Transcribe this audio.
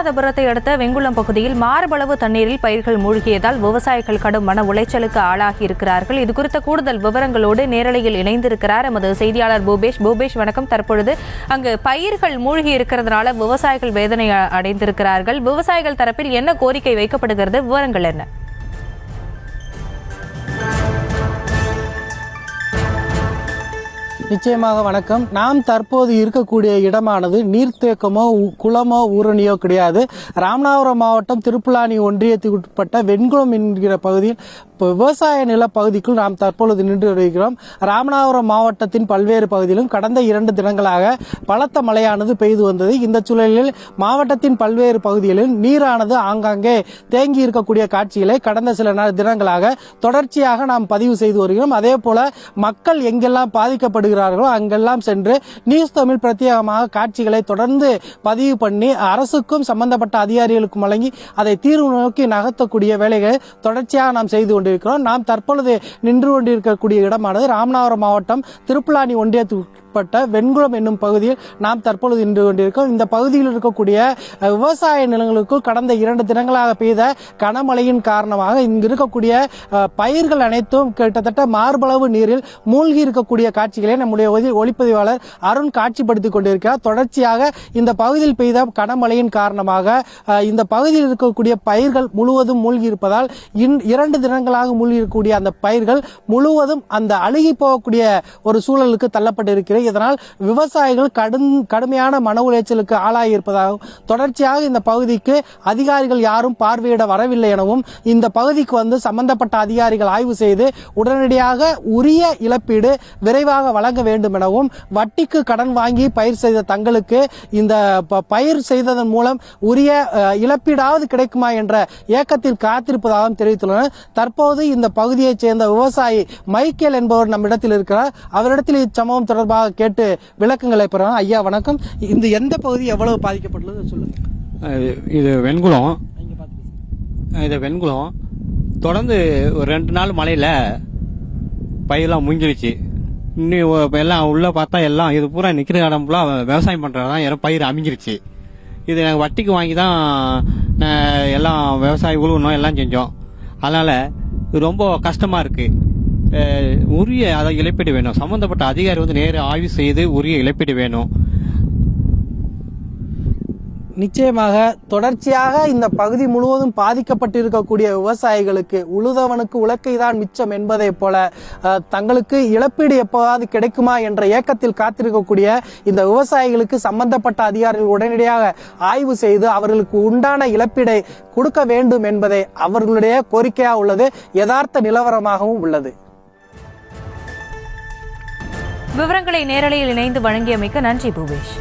ராமநாதபுரத்தை அடுத்த வெங்குளம் பகுதியில் மார்பளவு தண்ணீரில் பயிர்கள் மூழ்கியதால் விவசாயிகள் கடும் மன உளைச்சலுக்கு ஆளாகி இருக்கிறார்கள். இது குறித்த கூடுதல் விவரங்களோடு நேரலையில் இணைந்திருக்கிறார் எமது செய்தியாளர் பூபேஷ். பூபேஷ், வணக்கம். தற்பொழுது அங்கு பயிர்கள் மூழ்கி இருக்கிறதுனால விவசாயிகள் வேதனை அடைந்திருக்கிறார்கள். விவசாயிகள் தரப்பில் என்ன கோரிக்கை வைக்கப்படுகிறது? விவரங்கள் என்ன? நிச்சயமாக வணக்கம். நாம் தற்போது இருக்கக்கூடிய இடமானது நீர்த்தேக்கமோ குளமோ ஊரணியோ கிடையாது. ராமநாதபுரம் மாவட்டம் திருப்புலானி ஒன்றியத்துக்கு உட்பட்ட வெண்குளம் என்கிற பகுதியில் விவசாய நில பகுதிக்குள் நாம் தற்பொழுது நின்று வருகிறோம். ராமநாதபுரம் மாவட்டத்தின் பல்வேறு பகுதியிலும் கடந்த 2 தினங்களாக பலத்த மழையானது பெய்து வந்தது. இந்த சூழலில் மாவட்டத்தின் பல்வேறு பகுதிகளில் நீரானது ஆங்காங்கே தேங்கி இருக்கக்கூடிய காட்சிகளை கடந்த சில தினங்களாக தொடர்ச்சியாக நாம் பதிவு செய்து வருகிறோம். அதே போல மக்கள் எங்கெல்லாம் பாதிக்கப்படுகிறார்களோ அங்கெல்லாம் சென்று நியூஸ் தமிழ் பிரத்யேகமாக காட்சிகளை தொடர்ந்து பதிவு பண்ணி அரசுக்கும் சம்பந்தப்பட்ட அதிகாரிகளுக்கும் வழங்கி அதை தீர்வு நோக்கி நகர்த்தக்கூடிய வேலைகளை தொடர்ச்சியாக நாம் செய்து கொண்டிருக்கிறோம். நாம் தற்பொழுது நின்று கொண்டிருக்கக்கூடிய இடமானது ராமநாதபுரம் மாவட்டம் திருப்புலானி ஒன்றியத்துக்கு வெண்குளம் என்னும் பகுதியில் நாம் தற்பொழுது நின்று கொண்டிருக்கிறோம். இந்த பகுதியில் இருக்கக்கூடிய விவசாய நிலங்களுக்குள் கடந்த 2 தினங்களாக பெய்த கனமழையின் காரணமாக இங்கு இருக்கக்கூடிய பயிர்கள் அனைத்தும் கிட்டத்தட்ட மார்பளவு நீரில் மூழ்கி இருக்கக்கூடிய காட்சிகளை நம்முடைய ஒளிப்பதிவாளர் அருண் காட்சிப்படுத்திக் கொண்டிருக்கிறார். தொடர்ச்சியாக இந்த பகுதியில் பெய்த கனமழையின் காரணமாக இந்த பகுதியில் இருக்கக்கூடிய பயிர்கள் முழுவதும் மூழ்கி இருப்பதால் 2 தினங்களாக மூழ்கி இருக்கக்கூடிய அந்த பயிர்கள் முழுவதும் அந்த அழுகி போகக்கூடிய ஒரு சூழலுக்கு தள்ளப்பட்டிருக்கிறது. இதனால் விவசாயிகள் கடுமையான மன உளைச்சலுக்கு ஆளாகி இருப்பதாகவும் தொடர்ச்சியாக இந்த பகுதிக்கு அதிகாரிகள் யாரும் பார்வையிட வரவில்லை எனவும் இந்த பகுதிக்கு வந்து சம்பந்தப்பட்ட அதிகாரிகள் ஆய்வு செய்து உடனடியாக உரிய இழப்பீடு விரைவாக வழங்க வேண்டும் எனவும் வட்டிக்கு கடன் வாங்கி பயிர் செய்த தங்களுக்கு இந்த பயிர் செய்ததன் மூலம் உரிய இழப்பீடாவது கிடைக்குமா என்ற ஏக்கத்தில் காத்திருப்பதாகவும் தெரிவித்துள்ளனர். தற்போது இந்த பகுதியைச் சேர்ந்த விவசாயி மைக்கேல் என்பவர் நம்மிடத்தில் இருக்கிறார். அவரிடத்தில் இச்சம்பவம் தொடர்பாக கேட்டு விளக்கங்களை பெறலாம். ஐயா வணக்கம். இந்த எந்த பகுதி எவ்வளவு பாதிக்கப்பட்டுள்ளது சொல்லுங்க. இது வெண்குளம். தொடர்ந்து ஒரு 2 நாள் மழையில பயிரெல்லாம் முங்கிருச்சு. இன்னும் எல்லாம் உள்ள பார்த்தா எல்லாம் இது பூரா நிக்கிற இடம் ஃபுல்லா விவசாயம் பண்றதான் பயிர் அமைஞ்சிருச்சு. இது நாங்கள் வட்டிக்கு வாங்கி தான் எல்லாம் விவசாயம் உழுவணும் எல்லாம் செஞ்சோம். அதனால இது ரொம்ப கஷ்டமா இருக்கு. உரிய அதை இழப்பீடு வேணும். சம்பந்தப்பட்ட அதிகாரி வந்து நேர ஆய்வு செய்து உரிய இழப்பீடு வேணும். நிச்சயமாக தொடர்ச்சியாக இந்த பகுதி முழுவதும் பாதிக்கப்பட்டிருக்கக்கூடிய விவசாயிகளுக்கு உழுதவனுக்கு உலக்கைதான் மிச்சம் என்பதை போல தங்களுக்கு இழப்பீடு எப்போதாவது கிடைக்குமா என்ற ஏக்கத்தில் காத்திருக்கக்கூடிய இந்த விவசாயிகளுக்கு சம்பந்தப்பட்ட அதிகாரிகள் உடனடியாக ஆய்வு செய்து அவர்களுக்கு உண்டான இழப்பீடை கொடுக்க வேண்டும் என்பதை அவர்களுடைய கோரிக்கையாக உள்ளது. யதார்த்த நிலவரமாகவும் உள்ளது. விவரங்களை நேரலையில் இணைந்து வழங்கியமைக்கு நன்றி பூபேஷ்.